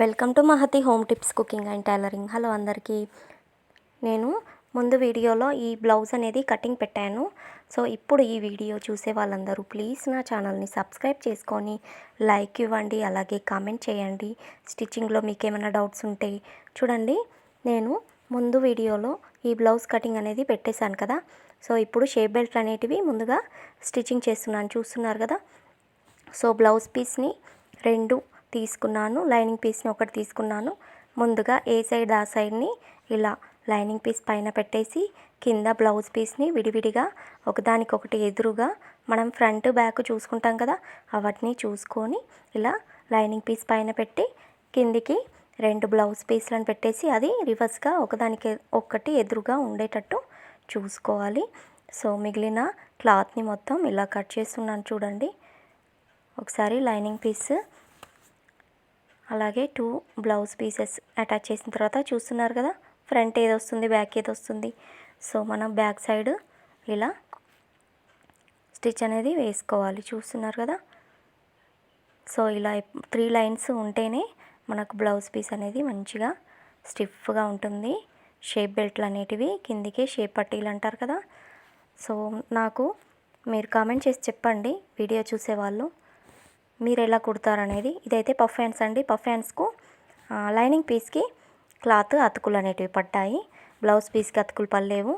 Welcome to Mahathi home tips cooking and tailoring. Hello అందరికీ. నేను ముందు వీడియోలో ఈ బ్లౌజ్ అనేది కటింగ్ పెట్టాను. సో ఇప్పుడు ఈ వీడియో చూసే వాళ్ళందరూ ప్లీజ్ నా ఛానల్ని సబ్స్క్రైబ్ చేసుకొని లైక్ ఇవ్వండి, అలాగే కామెంట్ చేయండి. స్టిచ్చింగ్లో మీకు ఏమైనా డౌట్స్ ఉంటే చూడండి. నేను ముందు వీడియోలో ఈ బ్లౌజ్ కటింగ్ అనేది పెట్టేశాను కదా. సో ఇప్పుడు షేప్ బెల్ట్ అనేటివి ముందుగా స్టిచ్చింగ్ చేస్తున్నాను, చూస్తున్నారు కదా. సో బ్లౌజ్ పీస్ని రెండు తీసుకున్నాను, లైనింగ్ పీస్ని ఒకటి తీసుకున్నాను. ముందుగా ఏ సైడ్ ఆ సైడ్ని ఇలా లైనింగ్ పీస్ పైన పెట్టేసి కింద బ్లౌజ్ పీస్ని విడివిడిగా ఒకదానికొకటి ఎదురుగా మనం ఫ్రంట్ బ్యాక్ చూసుకుంటాం కదా, వాటిని చూసుకొని ఇలా లైనింగ్ పీస్ పైన పెట్టి కిందికి రెండు బ్లౌజ్ పీస్లను పెట్టేసి అది రివర్స్గా ఒకదానికి ఒకటి ఎదురుగా ఉండేటట్టు చూసుకోవాలి. సో మిగిలిన క్లాత్ని మొత్తం ఇలా కట్ చేస్తున్నాను చూడండి. ఒకసారి లైనింగ్ పీస్ అలాగే 2 బ్లౌజ్ పీసెస్ అటాచ్ చేసిన తర్వాత చూస్తున్నారు కదా, ఫ్రంట్ ఏది వస్తుంది, బ్యాక్ ఏది వస్తుంది. సో మనం బ్యాక్ సైడ్ ఇలా స్టిచ్ అనేది వేసుకోవాలి, చూస్తున్నారు కదా. సో ఇలా 3 లైన్స్ ఉంటేనే మనకు బ్లౌజ్ పీస్ అనేది మంచిగా స్టిఫ్గా ఉంటుంది. షేప్ బెల్ట్లు అనేటివి కిందికి షేప్ పట్టీలు అంటారు కదా. సో నాకు మీరు కామెంట్ చేసి చెప్పండి, వీడియో చూసేవాళ్ళు, మీరు ఎలా కుడతారనేది. ఇదైతే పఫ్ హ్యాండ్స్ అండి. పఫ్ హ్యాండ్స్కు లైనింగ్ పీస్కి క్లాత్ అతుకులు అనేటివి పడ్డాయి, బ్లౌజ్ పీస్కి అతుకులు పడలేవు.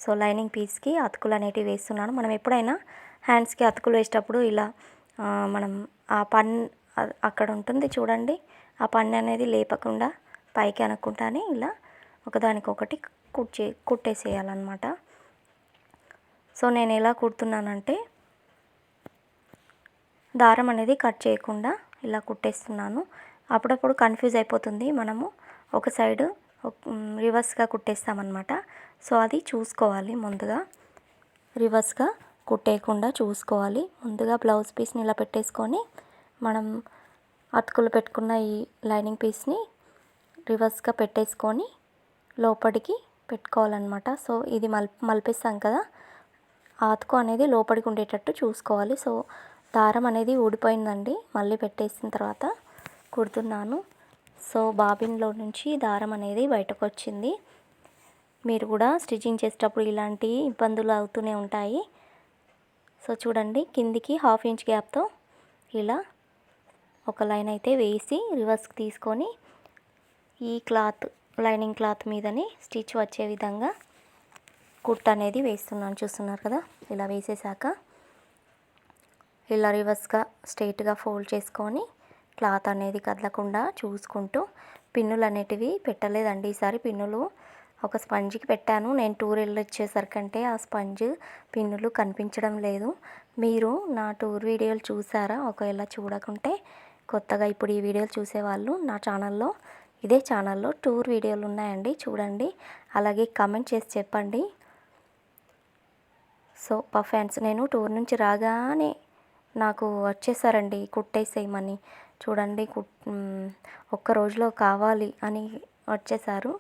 సో లైనింగ్ పీస్కి అతుకులు అనేటివి వేస్తున్నాను. మనం ఎప్పుడైనా హ్యాండ్స్కి అతుకులు వేసేటప్పుడు ఇలా మనం ఆ అక్కడ ఉంటుంది చూడండి, ఆ పన్ను అనేది లేపకుండా పైకి అనకుండానే ఇలా ఒకదానికొకటి కుట్టేసేయాలన్నమాట. సో నేను ఎలా కుడుతున్నానంటే దారం అనేది కట్ చేయకుండా ఇలా కుట్టేస్తున్నాను. అప్పుడప్పుడు కన్ఫ్యూజ్ అయిపోతుంది, మనము ఒక సైడ్ రివర్స్గా కుట్టేస్తామన్నమాట. సో అది చూసుకోవాలి, ముందుగా రివర్స్గా కుట్టేయకుండా చూసుకోవాలి. ముందుగా బ్లౌజ్ పీస్ని ఇలా పెట్టేసుకొని మనం అతుకులు పెట్టుకున్న ఈ లైనింగ్ పీస్ని రివర్స్గా పెట్టేసుకొని లోపలికి పెట్టుకోవాలన్నమాట. సో ఇది మలిపేస్తాం కదా, ఆ అతుకు అనేది లోపలికి ఉండేటట్టు చూసుకోవాలి. సో దారం అనేది ఊడిపోయిందండి, మళ్ళీ పెట్టేసిన తర్వాత కుడుతున్నాను. సో బాబిన్లో నుంచి దారం అనేది బయటకు వచ్చింది. మీరు కూడా స్టిచ్చింగ్ చేసేటప్పుడు ఇలాంటి ఇబ్బందులు అవుతూనే ఉంటాయి. సో చూడండి, కిందికి 1/2 ఇంచ్ గ్యాప్తో ఇలా ఒక లైన్ అయితే వేసి రివర్స్కి తీసుకొని ఈ క్లాత్ లైనింగ్ క్లాత్ మీదని స్టిచ్ వచ్చే విధంగా కుట్ అనేది వేస్తున్నాను, చూస్తున్నారు కదా. ఇలా వేసేసాక ఇలా రివర్స్గా స్ట్రైట్గా ఫోల్డ్ చేసుకొని క్లాత్ అనేది కదలకుండా చూసుకుంటూ, పిన్నులు అనేటివి పెట్టలేదండి ఈసారి. పిన్నులు ఒక స్పంజ్కి పెట్టాను. నేను టూర్ వెళ్ళి వచ్చేసరికంటే ఆ స్పంజ్ పిన్నులు కనిపించడం లేదు. మీరు నా టూర్ వీడియోలు చూసారా? ఒకవేళ చూడకుంటే కొత్తగా ఇప్పుడు ఈ వీడియోలు చూసేవాళ్ళు నా ఛానల్లో, ఇదే ఛానల్లో టూర్ వీడియోలు ఉన్నాయండి, చూడండి. అలాగే కామెంట్ చేసి చెప్పండి. సో పఫ్ హ్యాండ్స్ నేను టూర్ నుంచి రాగానే నాకు వచ్చేసారండి కుట్టేసేయమని. చూడండి, ఒక్క రోజులో కావాలి అని వచ్చేసారు.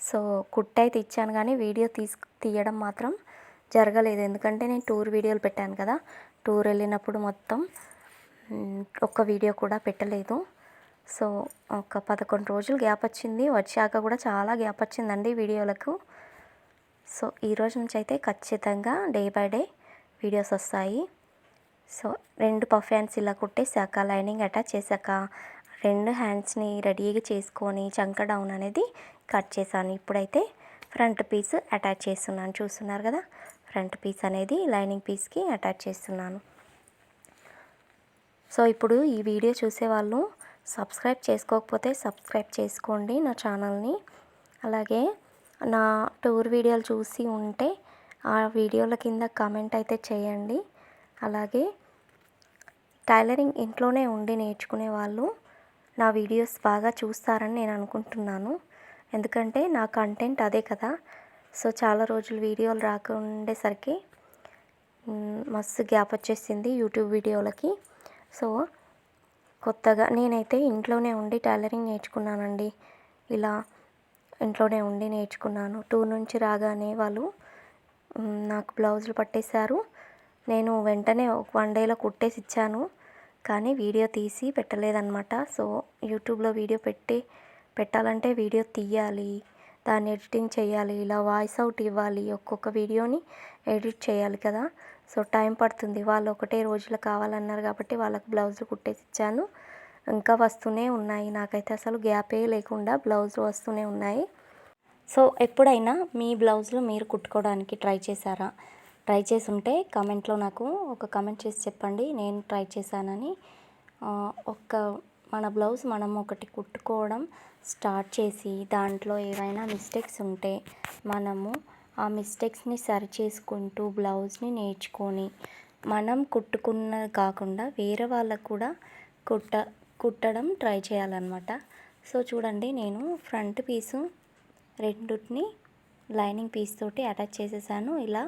సో కుట్టయితే ఇచ్చాను కానీ వీడియో తీయడం మాత్రం జరగలేదు, ఎందుకంటే నేను టూర్ వీడియోలు పెట్టాను కదా. టూర్ వెళ్ళినప్పుడు మొత్తం ఒక్క వీడియో కూడా పెట్టలేదు. సో ఒక 11 రోజులు గ్యాప్ వచ్చింది, వచ్చాక కూడా చాలా గ్యాప్ వచ్చిందండి వీడియోలకు. సో ఈరోజు నుంచి అయితే ఖచ్చితంగా డే బై డే వీడియోస్ వస్తాయి. సో 2 పఫ్ హ్యాండ్స్ ఇలా కుట్టేశాక, లైనింగ్ అటాచ్ చేశాక 2 హ్యాండ్స్ని రెడీగా చేసుకొని చంక డౌన్ అనేది కట్ చేశాను. ఇప్పుడైతే ఫ్రంట్ పీస్ అటాచ్ చేస్తున్నాను, చూస్తున్నారు కదా. ఫ్రంట్ పీస్ అనేది లైనింగ్ పీస్కి అటాచ్ చేస్తున్నాను. సో ఇప్పుడు ఈ వీడియో చూసేవాళ్ళు సబ్స్క్రైబ్ చేసుకోకపోతే సబ్స్క్రైబ్ చేసుకోండి నా ఛానల్ని. అలాగే నా టూర్ వీడియోలు చూసి ఉంటే ఆ వీడియోల కింద కామెంట్ అయితే చేయండి. అలాగే టైలరింగ్ ఇంట్లోనే ఉండి నేర్చుకునే వాళ్ళు నా వీడియోస్ బాగా చూస్తారని నేను అనుకుంటున్నాను, ఎందుకంటే నా కంటెంట్ అదే కదా. సో చాలా రోజులు వీడియోలు రాకుండేసరికి మస్తు గ్యాప్ వచ్చేసింది యూట్యూబ్ వీడియోలకి. సో కొత్తగా నేనైతే ఇంట్లోనే ఉండి టైలరింగ్ నేర్చుకున్నానండి. ఇలా ఇంట్లోనే ఉండి నేర్చుకున్నాను. టూర్ నుంచి రాగానే వాళ్ళు నాకు బ్లౌజులు పట్టేశారు. నేను వెంటనే 1 డేలో కుట్టేసి ఇచ్చాను. కానీ వీడియో తీసి పెట్టలేదన్నమాట. సో యూట్యూబ్లో వీడియో పెట్టాలంటే వీడియో తీయాలి, దాన్ని ఎడిటింగ్ చేయాలి, ఇలా వాయిస్ అవుట్ ఇవ్వాలి, ఒక్కొక్క వీడియోని ఎడిట్ చేయాలి కదా. సో టైం పడుతుంది. వాళ్ళు ఒకటే రోజులో కావాలన్నారు కాబట్టి వాళ్ళకి బ్లౌజులు కుట్టేసి ఇచ్చాను. ఇంకా వస్తూనే ఉన్నాయి. నాకైతే అసలు గ్యాపే లేకుండా బ్లౌజులు వస్తూనే ఉన్నాయి. సో ఎప్పుడైనా మీ బ్లౌజులు మీరు కుట్టుకోవడానికి ట్రై చేశారా? ట్రై చేసి ఉంటే కామెంట్లో నాకు ఒక కామెంట్ చేసి చెప్పండి, నేను ట్రై చేశానని. మన బ్లౌజ్ మనం ఒకటి కుట్టుకోవడం స్టార్ట్ చేసి దాంట్లో ఏవైనా మిస్టేక్స్ ఉంటే మనము ఆ మిస్టేక్స్ని సరి చేసుకుంటూ బ్లౌజ్ని నేర్చుకొని మనం కుట్టుకున్నది కాకుండా వేరే వాళ్ళకు కూడా కుట్టడం ట్రై చేయాలన్నమాట. సో చూడండి, నేను ఫ్రంట్ పీసు రెండుని లైనింగ్ పీస్ తోటి అటాచ్ చేసేసాను. ఇలా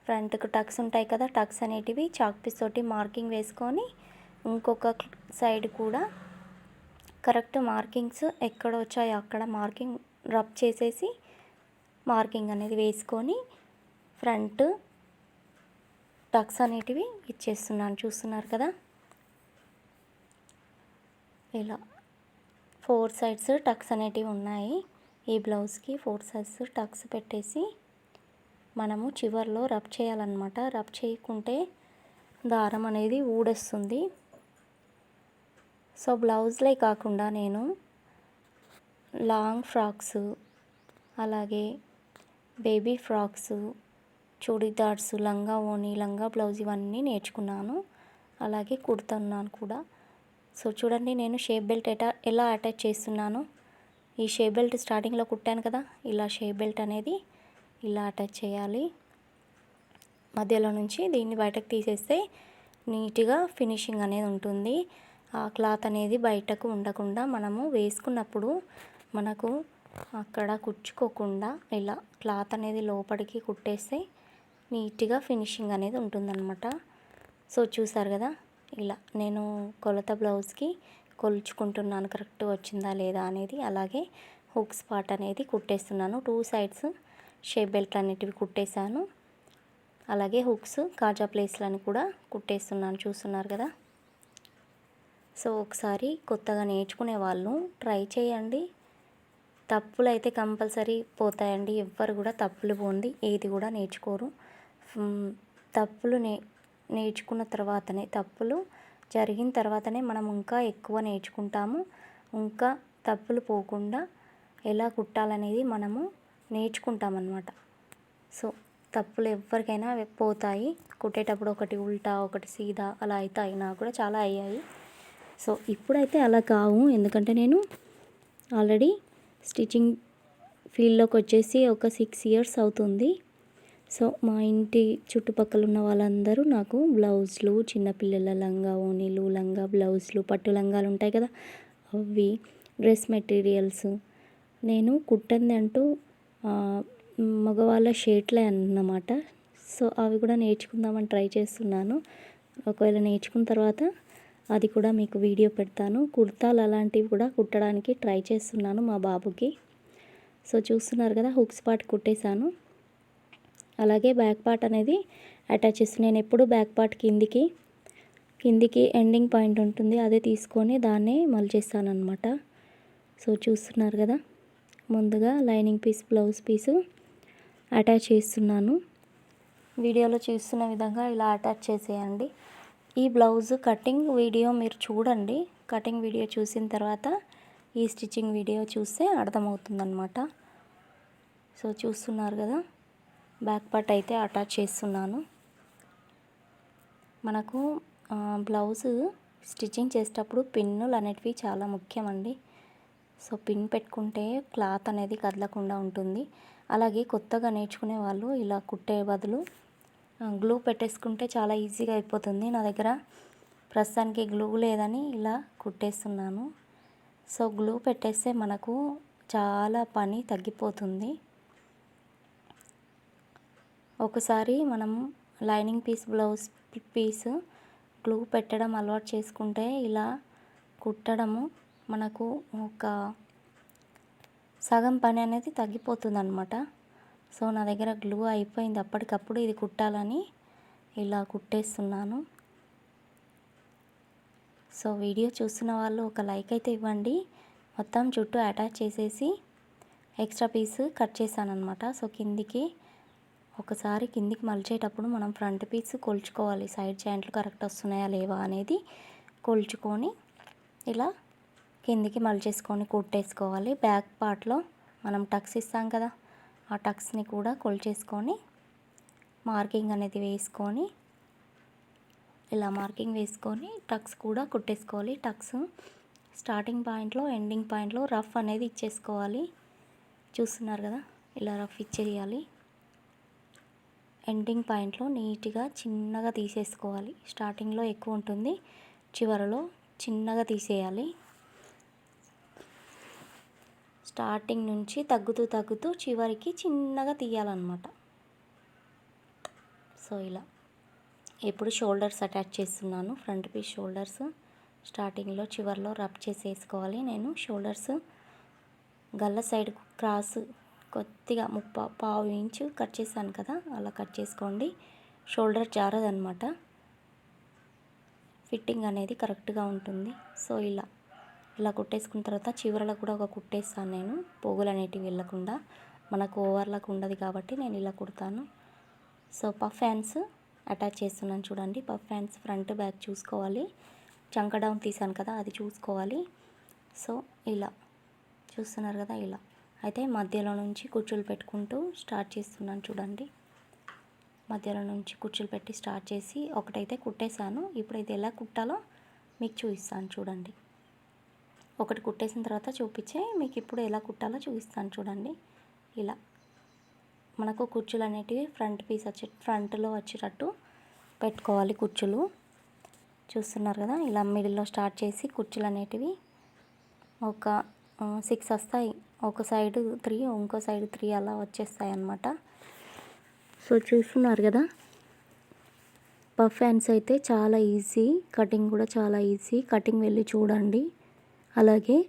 ఫ్రంట్కు టక్స్ ఉంటాయి కదా, టక్స్ అనేటివి చాక్ పీస్ తోటి మార్కింగ్ వేసుకొని ఇంకొక సైడ్ కూడా కరెక్ట్ మార్కింగ్స్ ఎక్కడ వచ్చాయో అక్కడ మార్కింగ్ రబ్ చేసేసి మార్కింగ్ అనేది వేసుకొని ఫ్రంట్ టక్స్ అనేటివి ఇచ్చేస్తున్నాను. చూస్తున్నారు కదా, ఇలా 4 సైడ్స్ టక్స్ అనేటివి ఉన్నాయి. ఈ బ్లౌజ్కి 4 సైడ్స్ టక్స్ పెట్టేసి మనము చివర్లో రబ్ చేయాలన్నమాట. రబ్ చేయకుంటే దారం అనేది ఊడొస్తుంది. సో బ్లౌజ్లే కాకుండా నేను లాంగ్ ఫ్రాక్స్, అలాగే బేబీ ఫ్రాక్స్, చూడీదార్స్, లంగా ఓణి, లంగా బ్లౌజ్ ఇవన్నీ నేర్చుకున్నాను. అలాగే కుడుతున్నాను కూడా. సో చూడండి, నేను షేప్ బెల్ట్ ఎలా అటాచ్ చేస్తున్నాను. ఈ షేప్ బెల్ట్ స్టార్టింగ్లో కుట్టాను కదా, ఇలా షేప్ బెల్ట్ అనేది ఇలా అటాచ్ చేయాలి. మధ్యలో నుంచి దీన్ని బయటకు తీసేస్తే నీట్గా ఫినిషింగ్ అనేది ఉంటుంది. ఆ క్లాత్ అనేది బయటకు ఉండకుండా మనము వేసుకున్నప్పుడు మనకు అక్కడ కుచ్చుకోకుండా ఇలా క్లాత్ అనేది లోపలికి కుట్టేస్తే నీట్గా ఫినిషింగ్ అనేది ఉంటుందన్నమాట. సో చూసారు కదా, ఇలా నేను కొలత బ్లౌజ్కి కొలుచుకుంటున్నాను కరెక్ట్ వచ్చిందా లేదా అనేది. అలాగే హుక్స్ పార్ట్ అనేది కుట్టేస్తున్నాను. 2 సైడ్స్ షేప్ బెల్ట్ అనేటివి కుట్టేశాను. అలాగే హుక్స్ కాజా ప్లేస్లను కూడా కుట్టేస్తున్నాను. చూస్తున్నారు కదా. సో ఒకసారి కొత్తగా నేర్చుకునే వాళ్ళు ట్రై చేయండి. తప్పులు అయితే కంపల్సరీ పోతాయండి. ఎవ్వరు కూడా తప్పులు పోంది ఏది కూడా నేర్చుకోరు. తప్పులు నేర్చుకున్న తర్వాతనే, తప్పులు జరిగిన తర్వాతనే మనం ఇంకా ఎక్కువ నేర్చుకుంటాము. ఇంకా తప్పులు పోకుండా ఎలా కుట్టాలనేది మనము నేర్చుకుంటామన్నమాట. సో తప్పులు ఎవరికైనా పోతాయి. కుట్టేటప్పుడు ఒకటి ఉల్టా ఒకటి సీదా అలా అవుతాయి. నాకు కూడా చాలా అయ్యాయి. సో ఇప్పుడైతే అలా కావు, ఎందుకంటే నేను ఆల్రెడీ స్టిచ్చింగ్ ఫీల్డ్లోకి వచ్చేసి ఒక 6 ఇయర్స్ అవుతుంది. సో మా ఇంటి చుట్టుపక్కల ఉన్న వాళ్ళందరూ నాకు బ్లౌజులు, చిన్నపిల్లల లంగా ఓణీలు, లంగా బ్లౌజులు, పట్టు లంగాలు ఉంటాయి కదా, అవి డ్రెస్ మెటీరియల్స్, నేను కుట్టంది అంటూ మగవాళ్ళ షర్ట్లే అన్నమాట. సో అవి కూడా నేర్చుకుందామని ట్రై చేస్తున్నాను. ఒకవేళ నేర్చుకున్న తర్వాత అది కూడా మీకు వీడియో పెడతాను. కుర్తాలు అలాంటివి కూడా కుట్టడానికి ట్రై చేస్తున్నాను మా బాబుకి. సో చూస్తున్నారు కదా, హుక్స్ పార్ట్ కుట్టేశాను. అలాగే బ్యాక్ పార్ట్ అనేది అటాచ్ చేస్తున్నాను. నేను ఎప్పుడు బ్యాక్ పార్ట్ కిందికి ఎండింగ్ పాయింట్ ఉంటుంది, అదే తీసుకొని దాన్నే మలిచేస్తాను అనమాట. సో చూస్తున్నారు కదా, ముందుగా lining piece, blouse piece attach చేస్తున్నాను. వీడియోలో చూస్తున్న విధంగా ఇలా అటాచ్ చేసేయండి. ఈ బ్లౌజ్ కటింగ్ వీడియో మీరు చూడండి. కటింగ్ వీడియో చూసిన తర్వాత ఈ స్టిచ్చింగ్ వీడియో చూస్తే అర్థమవుతుందన్నమాట. సో చూస్తున్నారు కదా, బ్యాక్ పార్ట్ అయితే అటాచ్ చేస్తున్నాను. మనకు బ్లౌజ్ స్టిచ్చింగ్ చేసేటప్పుడు పిన్నులు అనేటివి చాలా ముఖ్యమండి. సో పిన్ పెట్టుకుంటే క్లాత్ అనేది కదలకుండా ఉంటుంది. అలాగే కొత్తగా నేర్చుకునే వాళ్ళు ఇలా కుట్టే బదులు గ్లూ పెట్టేసుకుంటే చాలా ఈజీగా అయిపోతుంది. నా దగ్గర ప్రస్తుతానికి గ్లూ లేదని ఇలా కుట్టేస్తున్నాను. సో గ్లూ పెట్టేస్తే మనకు చాలా పని తగ్గిపోతుంది. ఒకసారి మనం lining piece, blouse piece glue పెట్టడం అలవాటు చేసుకుంటే ఇలా కుట్టడము మనకు ఒక సగం పని అనేది తగ్గిపోతుంది అన్నమాట. సో నా దగ్గర గ్లూ అయిపోయింది, అప్పటికప్పుడు ఇది కుట్టాలని ఇలా కుట్టేస్తున్నాను. సో వీడియో చూస్తున్న వాళ్ళు ఒక లైక్ అయితే ఇవ్వండి. మొత్తం చుట్టూ అటాచ్ చేసేసి ఎక్స్ట్రా పీస్ కట్ చేశాను అనమాట. సో ఒకసారి కిందికి మలిచేటప్పుడు మనం ఫ్రంట్ పీస్ కొలుచుకోవాలి, సైడ్ జాయింట్లు కరెక్ట్ వస్తున్నాయా లేవా అనేది కొలుచుకొని ఇలా కిందికి మలిచేసుకొని కుట్టేసుకోవాలి. బ్యాక్ పార్ట్లో మనం టక్స్ ఇస్తాం కదా, ఆ టక్స్ని కూడా కొలిచేసుకొని మార్కింగ్ అనేది వేసుకొని ఇలా మార్కింగ్ వేసుకొని టక్స్ కూడా కుట్టేసుకోవాలి. టక్స్ స్టార్టింగ్ పాయింట్లో ఎండింగ్ పాయింట్లో రఫ్ అనేది ఇచ్చేసుకోవాలి. చూస్తున్నారు కదా, ఇలా రఫ్ ఇచ్చేయాలి. ఎండింగ్ పాయింట్లో నీట్గా చిన్నగా తీసేసుకోవాలి. స్టార్టింగ్లో ఎక్కువ ఉంటుంది, చివరలో చిన్నగా తీసేయాలి. స్టార్టింగ్ నుంచి తగ్గుతూ చివరికి చిన్నగా తీయాలన్నమాట. సో ఇలా ఇప్పుడు షోల్డర్స్ అటాచ్ చేస్తున్నాను. ఫ్రంట్ పీస్ షోల్డర్స్ స్టార్టింగ్లో చివరిలో రబ్ చేసేసుకోవాలి. నేను షోల్డర్స్ గల్ల సైడ్ క్రాస్ కొద్దిగా పావు ఇంచు కట్ చేశాను కదా, అలా కట్ చేసుకోండి. షోల్డర్ జారదనమాట, ఫిట్టింగ్ అనేది కరెక్ట్గా ఉంటుంది. సో ఇలా కుట్టేసుకున్న తర్వాత చివరలో కూడా ఒక కుట్టేస్తాను నేను, పోగులు అనేటివి వెళ్ళకుండా. మనకు ఓవర్లాక్ ఉండదు కాబట్టి నేను ఇలా కుడతాను. సో పఫ్ హ్యాండ్స్ అటాచ్ చేస్తున్నాను చూడండి. పఫ్ హ్యాండ్స్ ఫ్రంట్ బ్యాక్ చూసుకోవాలి. చంక డౌన్ తీసాను కదా, అది చూసుకోవాలి. సో ఇలా చూస్తున్నారు కదా, ఇలా అయితే మధ్యలో నుంచి కుచ్చులు పెట్టుకుంటూ స్టార్ట్ చేస్తున్నాను చూడండి. మధ్యలో నుంచి కుచ్చులు పెట్టి స్టార్ట్ చేసి ఒకటైతే కుట్టేశాను. ఇప్పుడు ఇది ఎలా కుట్టాలో మీకు చూపిస్తాను చూడండి. ఒకటి కుట్టేసిన తర్వాత మీకు ఇప్పుడు ఎలా కుట్టాలో చూపిస్తాను చూడండి. ఇలా మనకు కుచ్చులు అనేటివి ఫ్రంట్లో వచ్చేటట్టు పెట్టుకోవాలి కుచ్చులు. చూస్తున్నారు కదా, ఇలా మిడిల్లో స్టార్ట్ చేసి కుచ్చులు అనేటివి ఒక 6 వస్తాయి. ఒక సైడ్ 3, ఇంకో సైడ్ 3 అలా వచ్చేస్తాయి అన్నమాట. సో చూస్తున్నారు కదా, పఫ్ హ్యాండ్స్ అయితే చాలా ఈజీ, కటింగ్ కూడా చాలా ఈజీ. కటింగ్ వెళ్ళి చూడండి. అలాగే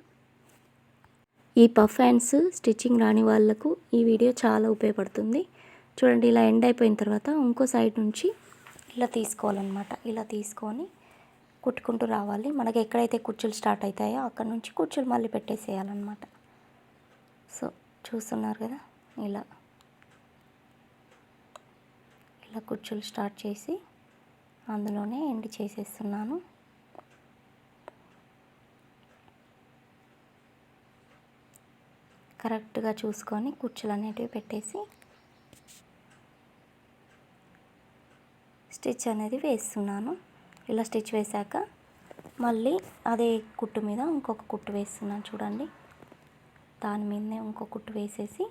ఈ పఫ్ హ్యాండ్స్ స్టిచ్చింగ్ రాని వాళ్ళకు ఈ వీడియో చాలా ఉపయోగపడుతుంది. చూడండి, ఇలా ఎండ్ అయిపోయిన తర్వాత ఇంకో సైడ్ నుంచి ఇలా తీసుకోవాలన్నమాట. ఇలా తీసుకొని కుట్టుకుంటూ రావాలి. మనకి ఎక్కడైతే కుచ్చులు స్టార్ట్ అవుతాయో అక్కడ నుంచి కుచ్చులు మళ్ళీ పెట్టేసేయాలన్నమాట. సో చూస్తున్నారు కదా, ఇలా కుచ్చులు స్టార్ట్ చేసి అందులోనే ఎండ్ చేసేస్తున్నాను. కరెక్ట్గా చూసుకొని కుచ్చులు అనేటివి పెట్టేసి స్టిచ్ అనేది వేస్తున్నాను. ఇలా స్టిచ్ వేశాక మళ్ళీ అదే కుట్టు మీద ఇంకొక కుట్టు వేస్తున్నాను చూడండి. దాని మీదనే ఇంకొక కుట్టు వేసేసి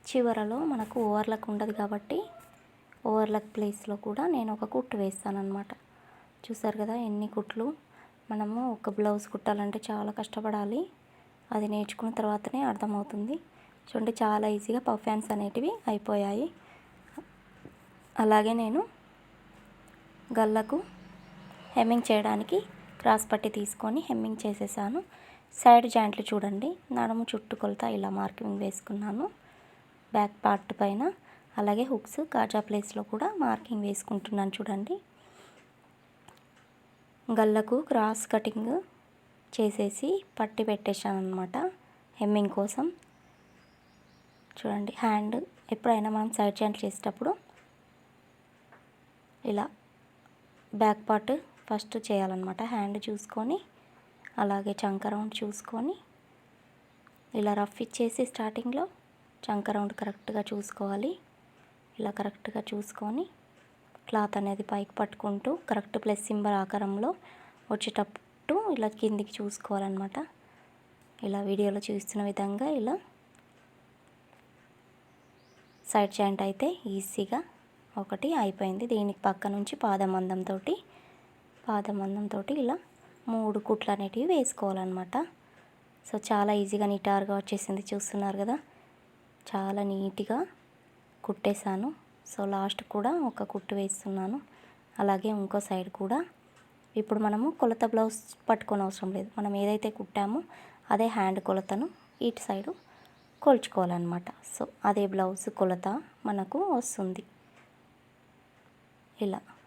చివరలో మనకు ఓవర్లాక్ ఉండదు కాబట్టి ఓవర్లాక్ ప్లేస్లో కూడా నేను ఒక కుట్టు వేస్తాను అన్నమాట. చూసారు కదా ఎన్ని కుట్లు. మనము ఒక బ్లౌజ్ కుట్టాలంటే చాలా కష్టపడాలి. అది నేర్చుకున్న తర్వాతనే అర్థమవుతుంది. చూడండి, చాలా ఈజీగా పఫ్ హ్యాండ్స్ అనేటివి అయిపోయాయి. అలాగే నేను గల్లకు హెమ్మింగ్ చేయడానికి క్రాస్ పట్టి తీసుకొని హెమ్మింగ్ చేసేసాను. సైడ్ జాయింట్లు చూడండి, నడుము చుట్టు కొలత ఇలా మార్కింగ్ వేసుకున్నాను బ్యాక్ పార్ట్ పైన. అలాగే హుక్స్ కాజా ప్లేస్లో కూడా మార్కింగ్ వేసుకుంటున్నాను చూడండి. గల్లకు క్రాస్ కటింగ్ చేసేసి పట్టి పెట్టేశాను అనమాట హెమ్మింగ్ కోసం. చూడండి, హ్యాండ్ ఎప్పుడైనా మనం సైడ్ జాయింట్ చేసేటప్పుడు ఇలా బ్యాక్ పార్ట్ ఫస్ట్ చేయాలన్నమాట. హ్యాండ్ చూసుకొని అలాగే చంక రౌండ్ చూసుకొని ఇలా రఫ్ ఇచ్చేసి స్టార్టింగ్లో చంక రౌండ్ కరెక్ట్గా చూసుకోవాలి. ఇలా కరెక్ట్గా చూసుకొని క్లాత్ అనేది పైకి పట్టుకుంటూ కరెక్ట్ ప్లస్ సింబల్ ఆకారంలో వచ్చేటట్టు ఇలా కిందికి చూసుకోవాలన్నమాట. ఇలా వీడియోలో చూస్తున్న విధంగా ఇలా సైడ్ జాయింట్ అయితే ఈజీగా ఒకటి అయిపోయింది. దీనికి పక్క నుంచి పాదమందంతో ఇలా 3 కుట్లు అనేటివి వేసుకోవాలన్నమాట. సో చాలా ఈజీగా నిటారుగా వచ్చేసింది. చూస్తున్నారు కదా, చాలా నీట్గా కుట్టేశాను. సో లాస్ట్ కూడా ఒక కుట్టు వేస్తున్నాను. అలాగే ఇంకో సైడ్ కూడా. ఇప్పుడు మనము కొలత బ్లౌజ్ పట్టుకొని అవసరం లేదు. మనం ఏదైతే కుట్టామో అదే హ్యాండ్ కొలతను ఇటు సైడు కొలుచుకోవాలన్నమాట. సో అదే బ్లౌజ్ కొలత మనకు వస్తుంది.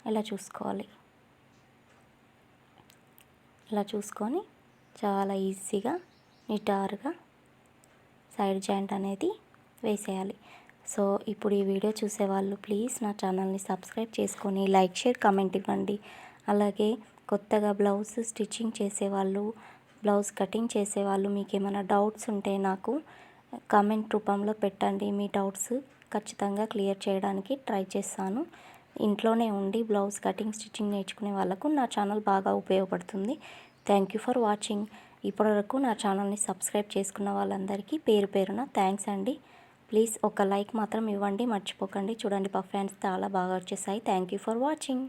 ఇలా చూసుకోవాలి. ఇలా చూసుకొని చాలా ఈజీగా నిటారుగా సైడ్ జాయింట్ అనేది వేసేయాలి. సో ఇప్పుడు ఈ వీడియో చూసేవాళ్ళు ప్లీజ్ నా ఛానల్ని సబ్స్క్రైబ్ చేసుకొని లైక్, షేర్, కామెంట్ ఇవ్వండి. అలాగే కొత్తగా బ్లౌజ్ స్టిచ్చింగ్ చేసేవాళ్ళు, బ్లౌజ్ కటింగ్ చేసేవాళ్ళు మీకు ఏమైనా డౌట్స్ ఉంటే నాకు కామెంట్ రూపంలో పెట్టండి. మీ డౌట్స్ ఖచ్చితంగా క్లియర్ చేయడానికి ట్రై చేస్తాను. ఇంట్లోనే ఉండి బ్లౌజ్ కటింగ్, స్టిచ్చింగ్ నేర్చుకునే వాళ్ళకు నా ఛానల్ బాగా ఉపయోగపడుతుంది. Thank you for watching. ఇప్పటివరకు నా ఛానల్ని సబ్స్క్రైబ్ చేసుకున్న వాళ్ళందరికీ పేరు పేరున థ్యాంక్స్ అండి. ప్లీజ్ ఒక లైక్ మాత్రం ఇవ్వండి, మర్చిపోకండి. చూడండి పఫ్ హ్యాండ్స్ చాలా బాగా వచ్చేసాయి. Thank you for watching.